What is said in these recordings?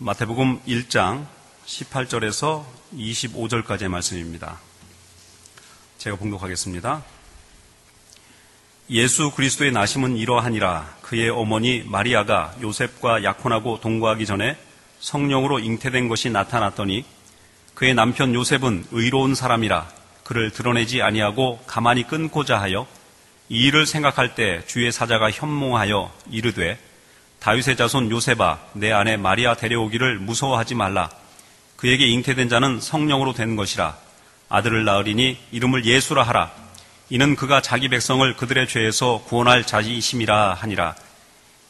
마태복음 1장 18절에서 25절까지의 말씀입니다. 제가 봉독하겠습니다. 예수 그리스도의 나심은 이러하니라. 그의 어머니 마리아가 요셉과 약혼하고 동거하기 전에 성령으로 잉태된 것이 나타났더니 그의 남편 요셉은 의로운 사람이라 그를 드러내지 아니하고 가만히 끊고자 하여 이 일을 생각할 때 주의 사자가 현몽하여 이르되 다윗의 자손 요셉아, 내 아내 마리아 데려오기를 무서워하지 말라. 그에게 잉태된 자는 성령으로 된 것이라. 아들을 낳으리니 이름을 예수라 하라. 이는 그가 자기 백성을 그들의 죄에서 구원할 자이심이라 하니라.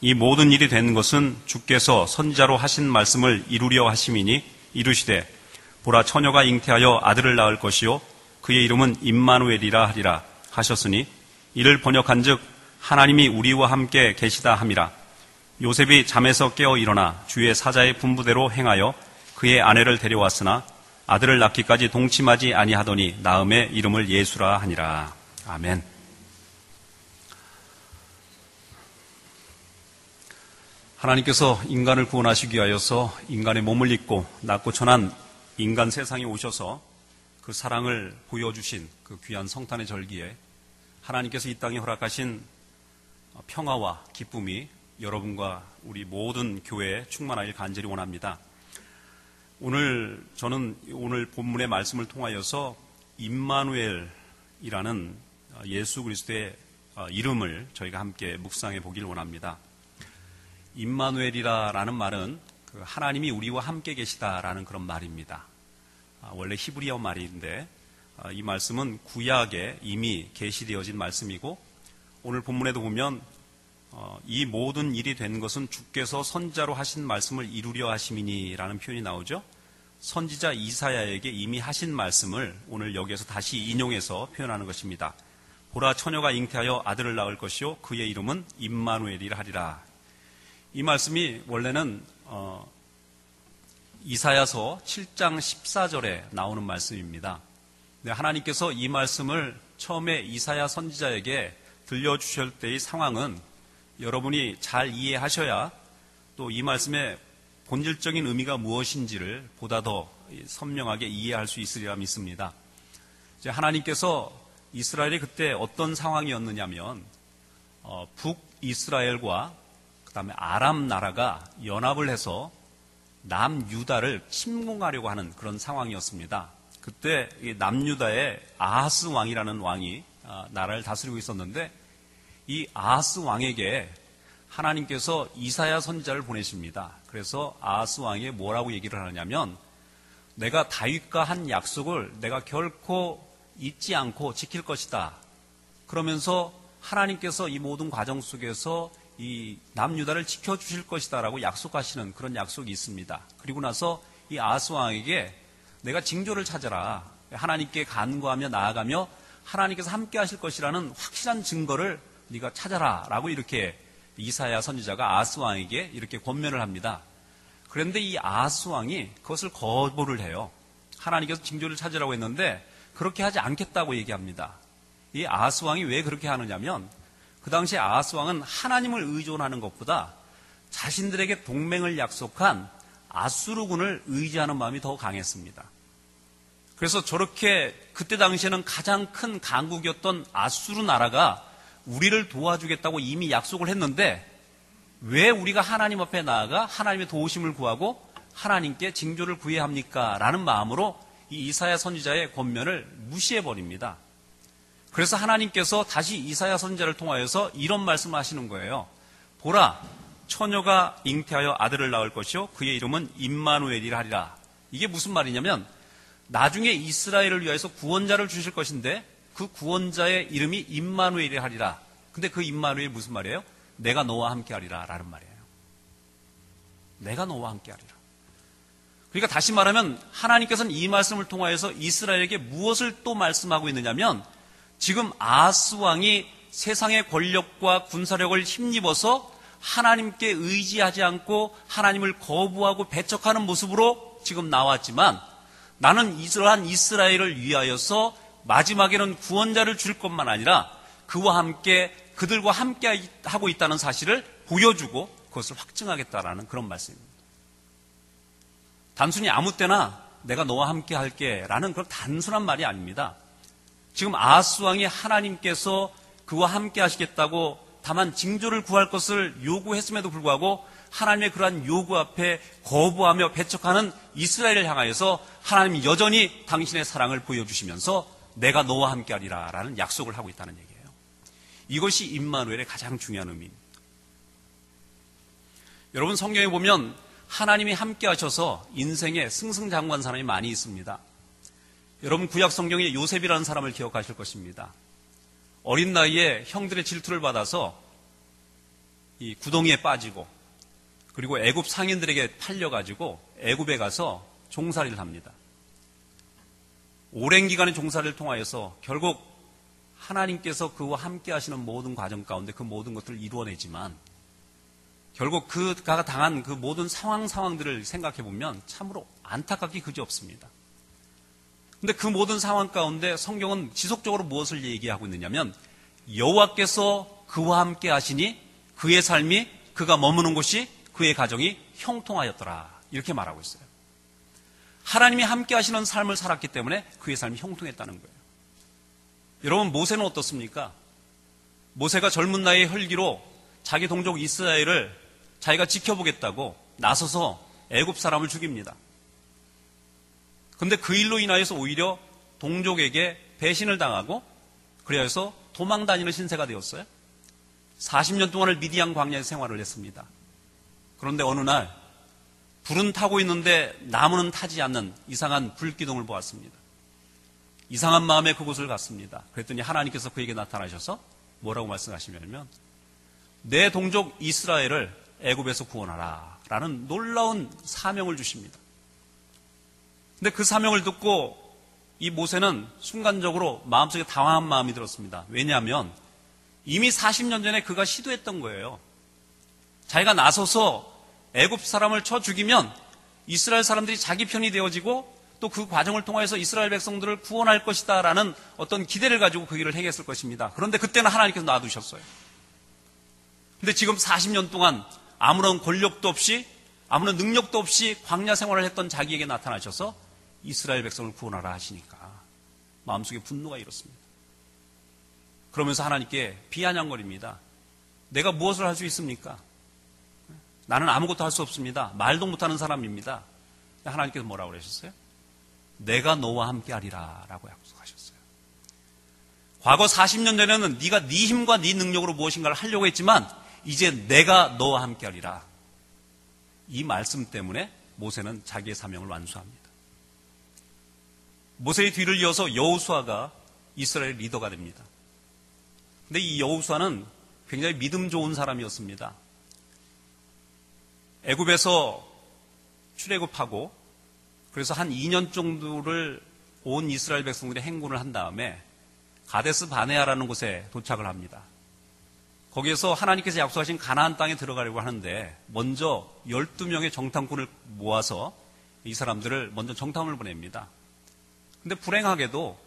이 모든 일이 된 것은 주께서 선지자로 하신 말씀을 이루려 하심이니 이르시되 보라 처녀가 잉태하여 아들을 낳을 것이요 그의 이름은 임마누엘이라 하리라 하셨으니 이를 번역한즉 하나님이 우리와 함께 계시다 함이라. 요셉이 잠에서 깨어 일어나 주의 사자의 분부대로 행하여 그의 아내를 데려왔으나 아들을 낳기까지 동침하지 아니하더니 낳음에 이름을 예수라 하니라. 아멘. 하나님께서 인간을 구원하시기 위하여서 인간의 몸을 입고 낮고 천한 인간 세상에 오셔서 그 사랑을 보여주신 그 귀한 성탄의 절기에 하나님께서 이 땅에 허락하신 평화와 기쁨이 여러분과 우리 모든 교회에 충만하길 간절히 원합니다. 저는 오늘 본문의 말씀을 통하여서 임마누엘이라는 예수 그리스도의 이름을 저희가 함께 묵상해 보길 원합니다. 임마누엘이라는 말은 하나님이 우리와 함께 계시다라는 그런 말입니다. 원래 히브리어 말인데 이 말씀은 구약에 이미 계시되어진 말씀이고 오늘 본문에도 보면 이 모든 일이 된 것은 주께서 선지자로 하신 말씀을 이루려 하심이니라는 표현이 나오죠. 선지자 이사야에게 이미 하신 말씀을 오늘 여기에서 다시 인용해서 표현하는 것입니다. 보라 처녀가 잉태하여 아들을 낳을 것이요 그의 이름은 임마누엘이라 하리라. 이 말씀이 원래는 이사야서 7장 14절에 나오는 말씀입니다. 하나님께서 이 말씀을 처음에 이사야 선지자에게 들려주실 때의 상황은 여러분이 잘 이해하셔야 또 이 말씀의 본질적인 의미가 무엇인지를 보다 더 선명하게 이해할 수 있으리라 믿습니다. 하나님께서 이스라엘이 그때 어떤 상황이었느냐면 북이스라엘과 그다음에 아람 나라가 연합을 해서 남유다를 침공하려고 하는 그런 상황이었습니다. 그때 남유다의 아하스 왕이라는 왕이 나라를 다스리고 있었는데 이 아하스 왕에게 하나님께서 이사야 선지자를 보내십니다. 그래서 아하스 왕이 뭐라고 얘기를 하느냐면 내가 다윗과 한 약속을 내가 결코 잊지 않고 지킬 것이다. 그러면서 하나님께서 이 모든 과정 속에서 이 남유다를 지켜주실 것이다 라고 약속하시는 그런 약속이 있습니다. 그리고 나서 이 아하스 왕에게 내가 징조를 찾아라. 하나님께 간구하며 나아가며 하나님께서 함께 하실 것이라는 확실한 증거를 네가 찾아라 라고 이렇게 이사야 선지자가 아하스 왕에게 이렇게 권면을 합니다. 그런데 이 아하스 왕이 그것을 거부를 해요. 하나님께서 징조를 찾으라고 했는데 그렇게 하지 않겠다고 얘기합니다. 이 아하스 왕이 왜 그렇게 하느냐면 그 당시에 아하스 왕은 하나님을 의존하는 것보다 자신들에게 동맹을 약속한 아수르군을 의지하는 마음이 더 강했습니다. 그래서 저렇게 그때 당시에는 가장 큰 강국이었던 아수르 나라가 우리를 도와주겠다고 이미 약속을 했는데 왜 우리가 하나님 앞에 나아가 하나님의 도우심을 구하고 하나님께 징조를 구해야 합니까? 라는 마음으로 이 이사야 선지자의 권면을 무시해버립니다. 그래서 하나님께서 다시 이사야 선지자를 통하여서 이런 말씀을 하시는 거예요. 보라 처녀가 잉태하여 아들을 낳을 것이요 그의 이름은 임마누엘이라 하리라. 이게 무슨 말이냐면 나중에 이스라엘을 위하여서 구원자를 주실 것인데 그 구원자의 이름이 임마누엘이라 하리라. 근데 그 임마누엘이 무슨 말이에요? 내가 너와 함께 하리라 라는 말이에요. 내가 너와 함께 하리라. 그러니까 다시 말하면 하나님께서는 이 말씀을 통하여서 이스라엘에게 무엇을 또 말씀하고 있느냐면 지금 아하스 왕이 세상의 권력과 군사력을 힘입어서 하나님께 의지하지 않고 하나님을 거부하고 배척하는 모습으로 지금 나왔지만 나는 이러한 이스라엘을 위하여서 마지막에는 구원자를 줄 것만 아니라 그와 함께 그들과 함께 하고 있다는 사실을 보여주고 그것을 확증하겠다라는 그런 말씀입니다. 단순히 아무 때나 내가 너와 함께 할게 라는 그런 단순한 말이 아닙니다. 지금 아하스 왕이 하나님께서 그와 함께 하시겠다고 다만 징조를 구할 것을 요구했음에도 불구하고 하나님의 그러한 요구 앞에 거부하며 배척하는 이스라엘을 향하여서 하나님이 여전히 당신의 사랑을 보여주시면서 내가 너와 함께 하리라 라는 약속을 하고 있다는 얘기예요. 이것이 임마누엘의 가장 중요한 의미입니다. 여러분, 성경에 보면 하나님이 함께 하셔서 인생에 승승장구한 사람이 많이 있습니다. 여러분, 구약 성경에 요셉이라는 사람을 기억하실 것입니다. 어린 나이에 형들의 질투를 받아서 이 구덩이에 빠지고 그리고 애굽 상인들에게 팔려가지고 애굽에 가서 종살이를 합니다. 오랜 기간의 종살이를 통하여서 결국 하나님께서 그와 함께 하시는 모든 과정 가운데 그 모든 것들을 이루어내지만 결국 그가 당한 그 모든 상황들을 생각해 보면 참으로 안타깝기 그지없습니다. 근데 그 모든 상황 가운데 성경은 지속적으로 무엇을 얘기하고 있느냐면 여호와께서 그와 함께 하시니 그의 삶이 그가 머무는 곳이 그의 가정이 형통하였더라 이렇게 말하고 있어요. 하나님이 함께 하시는 삶을 살았기 때문에 그의 삶이 형통했다는 거예요. 여러분, 모세는 어떻습니까? 모세가 젊은 나이에 혈기로 자기 동족 이스라엘을 자기가 지켜보겠다고 나서서 애굽 사람을 죽입니다. 그런데 그 일로 인하여서 오히려 동족에게 배신을 당하고 그래서 도망 다니는 신세가 되었어요. 40년 동안을 미디안 광야에서 생활을 했습니다. 그런데 어느 날 불은 타고 있는데 나무는 타지 않는 이상한 불기둥을 보았습니다. 이상한 마음에 그곳을 갔습니다. 그랬더니 하나님께서 그에게 나타나셔서 뭐라고 말씀하시냐면 내 동족 이스라엘을 애굽에서 구원하라 라는 놀라운 사명을 주십니다. 근데 그 사명을 듣고 이 모세는 순간적으로 마음속에 당황한 마음이 들었습니다. 왜냐하면 이미 40년 전에 그가 시도했던 거예요. 자기가 나서서 애굽 사람을 쳐 죽이면 이스라엘 사람들이 자기 편이 되어지고 또 그 과정을 통해서 이스라엘 백성들을 구원할 것이다 라는 어떤 기대를 가지고 그 일을 행했을 것입니다. 그런데 그때는 하나님께서 놔두셨어요. 근데 지금 40년 동안 아무런 권력도 없이 아무런 능력도 없이 광야 생활을 했던 자기에게 나타나셔서 이스라엘 백성을 구원하라 하시니까 마음속에 분노가 일었습니다. 그러면서 하나님께 비아냥거립니다. 내가 무엇을 할 수 있습니까? 나는 아무것도 할 수 없습니다. 말도 못하는 사람입니다. 하나님께서 뭐라고 그러셨어요? 내가 너와 함께 하리라 라고 약속하셨어요. 과거 40년 전에는 네가 네 힘과 네 능력으로 무엇인가를 하려고 했지만 이제 내가 너와 함께 하리라. 이 말씀 때문에 모세는 자기의 사명을 완수합니다. 모세의 뒤를 이어서 여호수아가 이스라엘 리더가 됩니다. 근데 이 여호수아는 굉장히 믿음 좋은 사람이었습니다. 애굽에서 출애굽하고 그래서 한 2년 정도를 온 이스라엘 백성들이 행군을 한 다음에 가데스 바네아라는 곳에 도착을 합니다. 거기에서 하나님께서 약속하신 가나안 땅에 들어가려고 하는데 먼저 12명의 정탐꾼을 모아서 이 사람들을 먼저 정탐을 보냅니다. 근데 불행하게도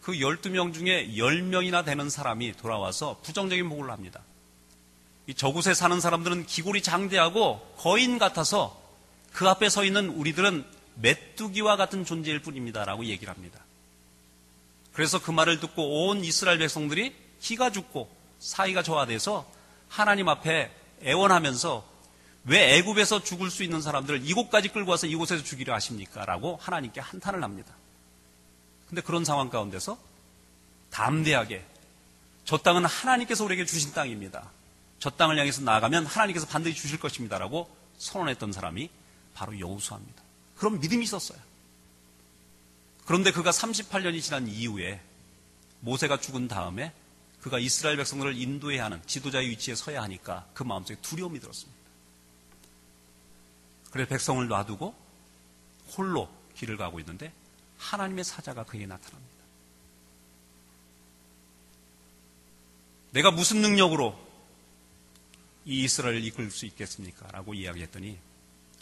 그 12명 중에 10명이나 되는 사람이 돌아와서 부정적인 보고를 합니다. 이 저곳에 사는 사람들은 기골이 장대하고 거인 같아서 그 앞에 서 있는 우리들은 메뚜기와 같은 존재일 뿐입니다라고 얘기를 합니다. 그래서 그 말을 듣고 온 이스라엘 백성들이 기가 죽고 사이가 저하돼서 하나님 앞에 애원하면서 왜 애굽에서 죽을 수 있는 사람들을 이곳까지 끌고 와서 이곳에서 죽이려 하십니까? 라고 하나님께 한탄을 합니다. 근데 그런 상황 가운데서 담대하게 저 땅은 하나님께서 우리에게 주신 땅입니다. 저 땅을 향해서 나아가면 하나님께서 반드시 주실 것입니다. 라고 선언했던 사람이 바로 여호수아입니다. 그런 믿음이 있었어요. 그런데 그가 38년이 지난 이후에 모세가 죽은 다음에 그가 이스라엘 백성들을 인도해야 하는 지도자의 위치에 서야 하니까 그 마음속에 두려움이 들었습니다. 그래서 백성을 놔두고 홀로 길을 가고 있는데 하나님의 사자가 그에게 나타납니다. 내가 무슨 능력으로 이 이스라엘을 이끌 수 있겠습니까? 라고 이야기했더니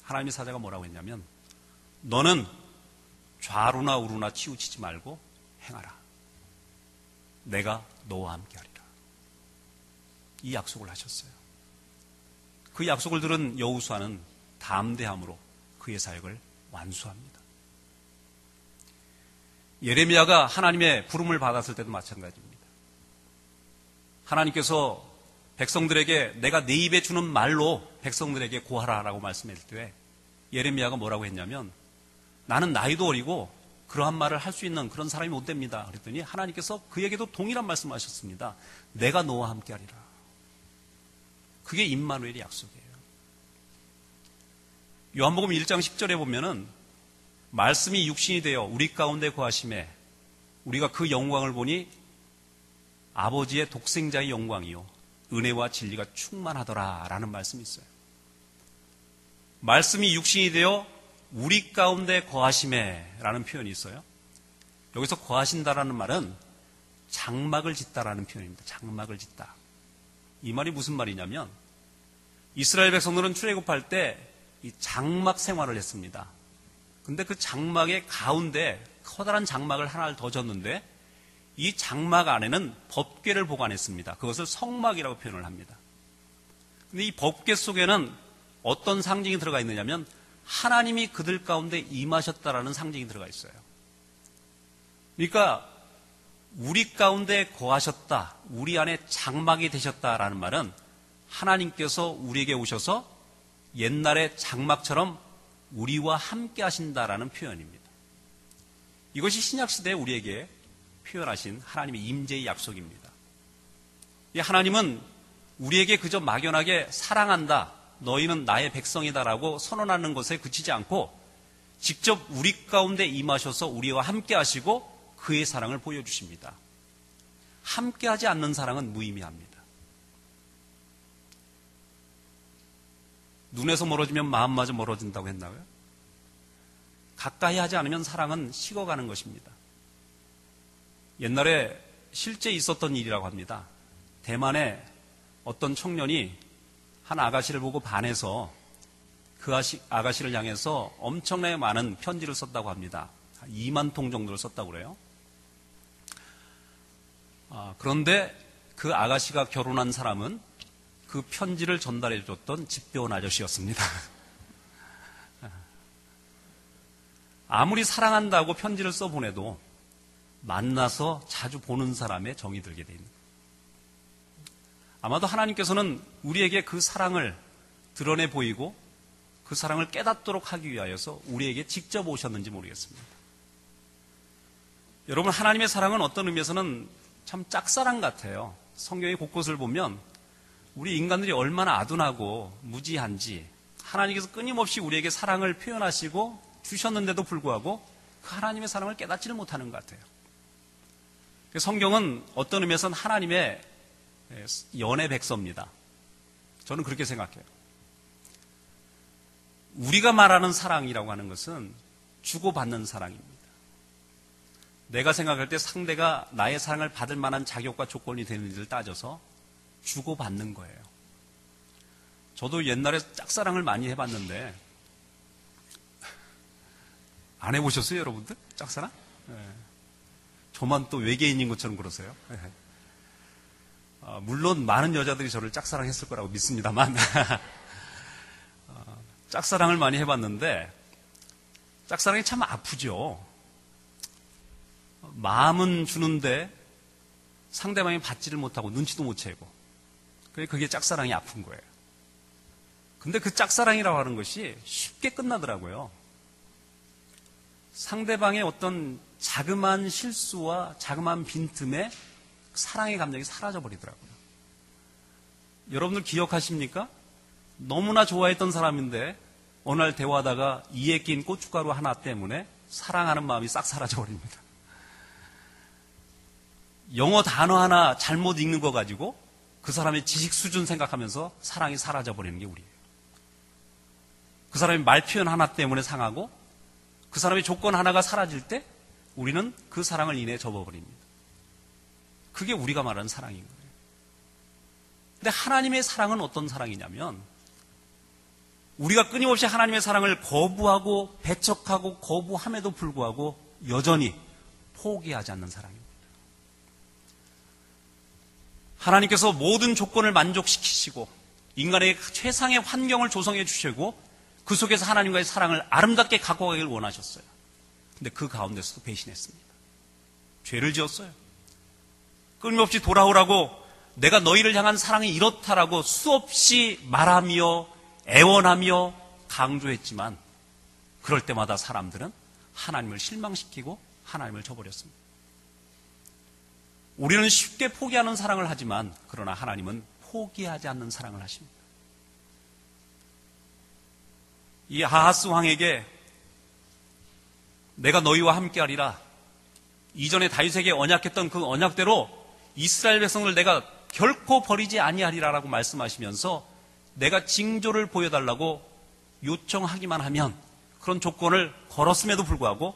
하나님의 사자가 뭐라고 했냐면 너는 좌루나 우루나 치우치지 말고 행하라. 내가 너와 함께 하리라. 이 약속을 하셨어요. 그 약속을 들은 여호수아는 담대함으로 그의 사역을 완수합니다. 예레미야가 하나님의 부름을 받았을 때도 마찬가지입니다. 하나님께서 백성들에게 내가 내 입에 주는 말로 백성들에게 고하라라고 말씀했을 때 예레미야가 뭐라고 했냐면 나는 나이도 어리고 그러한 말을 할 수 있는 그런 사람이 못 됩니다. 그랬더니 하나님께서 그에게도 동일한 말씀하셨습니다. 내가 너와 함께하리라. 그게 임마누엘의 약속이에요. 요한복음 1장 10절에 보면은 말씀이 육신이 되어 우리 가운데 거하심에 우리가 그 영광을 보니 아버지의 독생자의 영광이요 은혜와 진리가 충만하더라 라는 말씀이 있어요. 말씀이 육신이 되어 우리 가운데 거하심에 라는 표현이 있어요. 여기서 거하신다라는 말은 장막을 짓다라는 표현입니다. 장막을 짓다. 이 말이 무슨 말이냐면 이스라엘 백성들은 출애굽할 때 이 장막 생활을 했습니다. 근데 그 장막의 가운데 커다란 장막을 하나를 더 졌는데 이 장막 안에는 법궤를 보관했습니다. 그것을 성막이라고 표현을 합니다. 근데 이 법궤 속에는 어떤 상징이 들어가 있느냐면 하나님이 그들 가운데 임하셨다라는 상징이 들어가 있어요. 그러니까 우리 가운데 거하셨다, 우리 안에 장막이 되셨다라는 말은 하나님께서 우리에게 오셔서 옛날의 장막처럼 우리와 함께 하신다라는 표현입니다. 이것이 신약시대에 우리에게 표현하신 하나님의 임재의 약속입니다. 이 하나님은 우리에게 그저 막연하게 사랑한다, 너희는 나의 백성이다라고 선언하는 것에 그치지 않고 직접 우리 가운데 임하셔서 우리와 함께 하시고 그의 사랑을 보여주십니다. 함께 하지 않는 사랑은 무의미합니다. 눈에서 멀어지면 마음마저 멀어진다고 했나요? 가까이 하지 않으면 사랑은 식어가는 것입니다. 옛날에 실제 있었던 일이라고 합니다. 대만에 어떤 청년이 한 아가씨를 보고 반해서 그 아가씨를 향해서 엄청나게 많은 편지를 썼다고 합니다. 2만 통 정도를 썼다고 그래요. 그런데 그 아가씨가 결혼한 사람은 그 편지를 전달해 줬던 집배원 아저씨였습니다. 아무리 사랑한다고 편지를 써보내도 만나서 자주 보는 사람의 정이 들게 됩니다. 아마도 하나님께서는 우리에게 그 사랑을 드러내 보이고 그 사랑을 깨닫도록 하기 위하여서 우리에게 직접 오셨는지 모르겠습니다. 여러분, 하나님의 사랑은 어떤 의미에서는 참 짝사랑 같아요. 성경의 곳곳을 보면 우리 인간들이 얼마나 아둔하고 무지한지 하나님께서 끊임없이 우리에게 사랑을 표현하시고 주셨는데도 불구하고 그 하나님의 사랑을 깨닫지를 못하는 것 같아요. 성경은 어떤 의미에서는 하나님의 연애 백서입니다. 저는 그렇게 생각해요. 우리가 말하는 사랑이라고 하는 것은 주고받는 사랑입니다. 내가 생각할 때 상대가 나의 사랑을 받을 만한 자격과 조건이 되는지를 따져서 주고받는 거예요. 저도 옛날에 짝사랑을 많이 해봤는데 안 해보셨어요, 여러분들? 짝사랑? 네. 저만 또 외계인인 것처럼 그러세요. 네. 물론 많은 여자들이 저를 짝사랑했을 거라고 믿습니다만 짝사랑을 많이 해봤는데 짝사랑이 참 아프죠. 마음은 주는데 상대방이 받지를 못하고 눈치도 못 채고 그게 짝사랑이 아픈 거예요. 근데 그 짝사랑이라고 하는 것이 쉽게 끝나더라고요. 상대방의 어떤 자그마한 실수와 자그마한 빈틈에 사랑의 감정이 사라져버리더라고요. 여러분들 기억하십니까? 너무나 좋아했던 사람인데 어느 날 대화하다가 이에 낀 고춧가루 하나 때문에 사랑하는 마음이 싹 사라져버립니다. 영어 단어 하나 잘못 읽는 거 가지고 그 사람의 지식 수준 생각하면서 사랑이 사라져버리는 게 우리예요. 그 사람의 말 표현 하나 때문에 상하고 그 사람의 조건 하나가 사라질 때 우리는 그 사랑을 인해 접어버립니다. 그게 우리가 말하는 사랑인 거예요. 근데 하나님의 사랑은 어떤 사랑이냐면 우리가 끊임없이 하나님의 사랑을 거부하고 배척하고 거부함에도 불구하고 여전히 포기하지 않는 사랑입니다. 하나님께서 모든 조건을 만족시키시고 인간에게 최상의 환경을 조성해 주시고 그 속에서 하나님과의 사랑을 아름답게 갖고 가길 원하셨어요. 근데 그 가운데서도 배신했습니다. 죄를 지었어요. 끊임없이 돌아오라고, 내가 너희를 향한 사랑이 이렇다라고 수없이 말하며 애원하며 강조했지만, 그럴 때마다 사람들은 하나님을 실망시키고 하나님을 저버렸습니다. 우리는 쉽게 포기하는 사랑을 하지만, 그러나 하나님은 포기하지 않는 사랑을 하십니다. 이 아하스 왕에게 내가 너희와 함께하리라, 이전에 다윗에게 언약했던 그 언약대로 이스라엘 백성을 내가 결코 버리지 아니하리라라고 말씀하시면서 내가 징조를 보여달라고 요청하기만 하면, 그런 조건을 걸었음에도 불구하고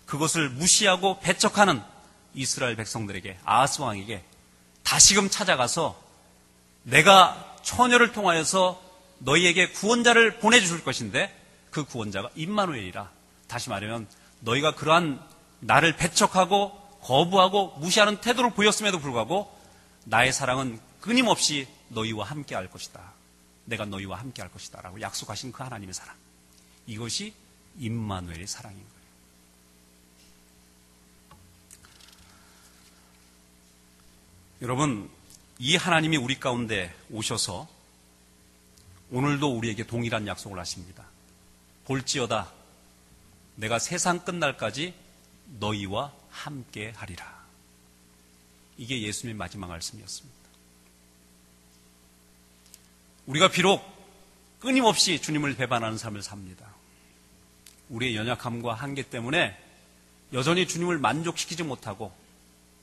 그것을 무시하고 배척하는 이스라엘 백성들에게, 아하스 왕에게 다시금 찾아가서 내가 처녀를 통하여서 너희에게 구원자를 보내줄 것인데 그 구원자가 임마누엘이라. 다시 말하면 너희가 그러한 나를 배척하고 거부하고 무시하는 태도를 보였음에도 불구하고 나의 사랑은 끊임없이 너희와 함께 할 것이다. 내가 너희와 함께 할 것이다 라고 약속하신 그 하나님의 사랑, 이것이 임마누엘의 사랑인 거예요. 여러분, 이 하나님이 우리 가운데 오셔서 오늘도 우리에게 동일한 약속을 하십니다. 볼지어다 내가 세상 끝날까지 너희와 함께 하리라. 이게 예수님의 마지막 말씀이었습니다. 우리가 비록 끊임없이 주님을 배반하는 삶을 삽니다. 우리의 연약함과 한계 때문에 여전히 주님을 만족시키지 못하고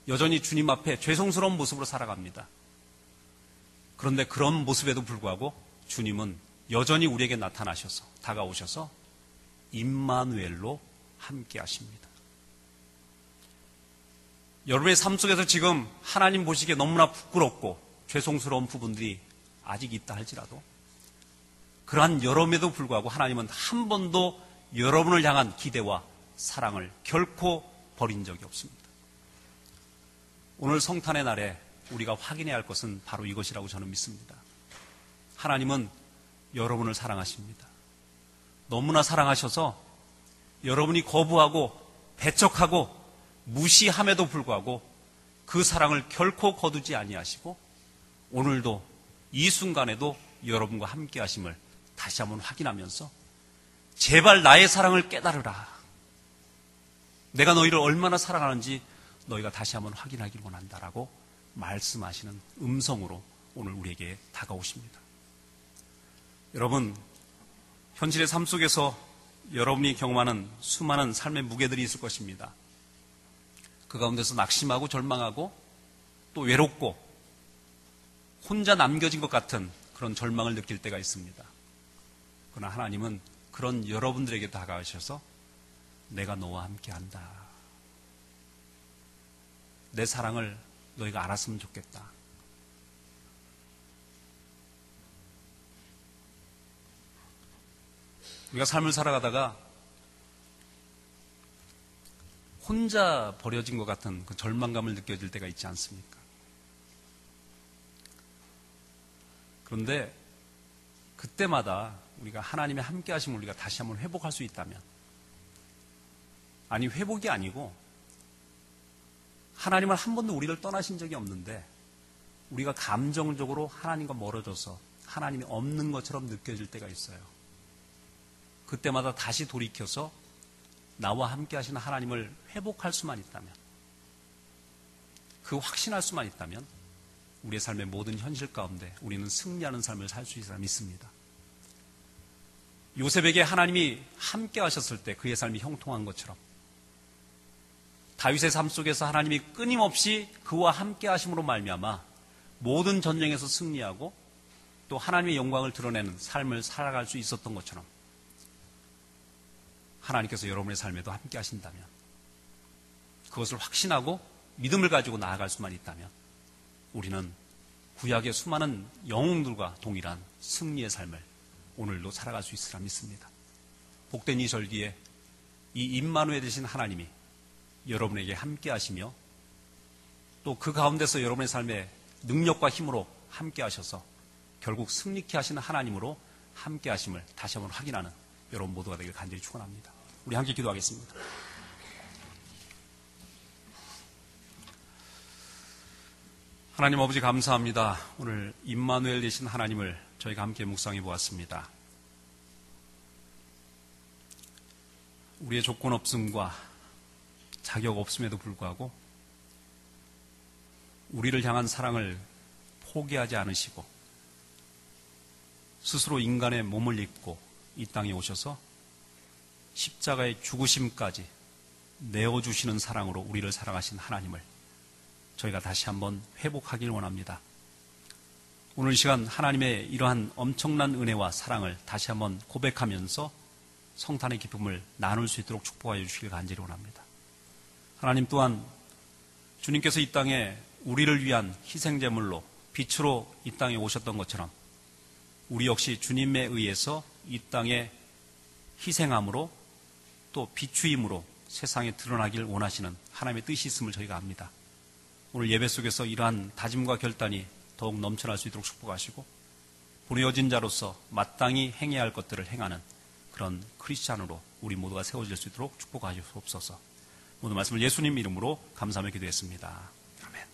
여전히 주님 앞에 죄송스러운 모습으로 살아갑니다. 그런데 그런 모습에도 불구하고 주님은 여전히 우리에게 나타나셔서, 다가오셔서 임마누엘로 함께 하십니다. 여러분의 삶 속에서 지금 하나님 보시기에 너무나 부끄럽고 죄송스러운 부분들이 아직 있다 할지라도, 그러한 여러분에도 불구하고 하나님은 한 번도 여러분을 향한 기대와 사랑을 결코 버린 적이 없습니다. 오늘 성탄의 날에 우리가 확인해야 할 것은 바로 이것이라고 저는 믿습니다. 하나님은 여러분을 사랑하십니다. 너무나 사랑하셔서 여러분이 거부하고 배척하고 무시함에도 불구하고 그 사랑을 결코 거두지 아니하시고 오늘도 이 순간에도 여러분과 함께 하심을 다시 한번 확인하면서 제발 나의 사랑을 깨달으라. 내가 너희를 얼마나 사랑하는지 너희가 다시 한번 확인하길 원한다라고 말씀하시는 음성으로 오늘 우리에게 다가오십니다. 여러분, 현실의 삶 속에서 여러분이 경험하는 수많은 삶의 무게들이 있을 것입니다. 그 가운데서 낙심하고 절망하고 또 외롭고 혼자 남겨진 것 같은 그런 절망을 느낄 때가 있습니다. 그러나 하나님은 그런 여러분들에게 다가가셔서 내가 너와 함께한다. 내 사랑을 너희가 알았으면 좋겠다. 우리가 삶을 살아가다가 혼자 버려진 것 같은 그 절망감을 느껴질 때가 있지 않습니까? 그런데 그때마다 우리가 하나님의 함께 하심을 우리가 다시 한번 회복할 수 있다면, 아니 회복이 아니고 하나님은 한 번도 우리를 떠나신 적이 없는데 우리가 감정적으로 하나님과 멀어져서 하나님이 없는 것처럼 느껴질 때가 있어요. 그때마다 다시 돌이켜서 나와 함께 하시는 하나님을 회복할 수만 있다면, 그 확신할 수만 있다면 우리의 삶의 모든 현실 가운데 우리는 승리하는 삶을 살 수 있으라 믿습니다. 요셉에게 하나님이 함께 하셨을 때 그의 삶이 형통한 것처럼 다윗의 삶 속에서 하나님이 끊임없이 그와 함께 하심으로 말미암아 모든 전쟁에서 승리하고 또 하나님의 영광을 드러내는 삶을 살아갈 수 있었던 것처럼 하나님께서 여러분의 삶에도 함께 하신다면, 그것을 확신하고 믿음을 가지고 나아갈 수만 있다면 우리는 구약의 수많은 영웅들과 동일한 승리의 삶을 오늘도 살아갈 수 있으라 믿습니다. 복된 이 절기에 이 임마누엘 되신 하나님이 여러분에게 함께 하시며 또 그 가운데서 여러분의 삶에 능력과 힘으로 함께 하셔서 결국 승리케 하시는 하나님으로 함께 하심을 다시 한번 확인하는 여러분 모두가 되길 간절히 축원합니다. 우리 함께 기도하겠습니다. 하나님 아버지 감사합니다. 오늘 임마누엘 되신 하나님을 저희가 함께 묵상해 보았습니다. 우리의 조건 없음과 자격 없음에도 불구하고 우리를 향한 사랑을 포기하지 않으시고 스스로 인간의 몸을 입고 이 땅에 오셔서 십자가의 죽으심까지 내어주시는 사랑으로 우리를 사랑하신 하나님을 저희가 다시 한번 회복하길 원합니다. 오늘 이 시간 하나님의 이러한 엄청난 은혜와 사랑을 다시 한번 고백하면서 성탄의 기쁨을 나눌 수 있도록 축복하여 주시길 간절히 원합니다. 하나님 또한 주님께서 이 땅에 우리를 위한 희생제물로 빛으로 이 땅에 오셨던 것처럼 우리 역시 주님에 의해서 이 땅에 희생함으로 또 비추임으로 세상에 드러나길 원하시는 하나님의 뜻이 있음을 저희가 압니다. 오늘 예배 속에서 이러한 다짐과 결단이 더욱 넘쳐날 수 있도록 축복하시고 부르어진 자로서 마땅히 행해야 할 것들을 행하는 그런 크리스찬으로 우리 모두가 세워질 수 있도록 축복하시옵소서. 모든 말씀을 예수님 이름으로 감사하며 기도했습니다. 아멘.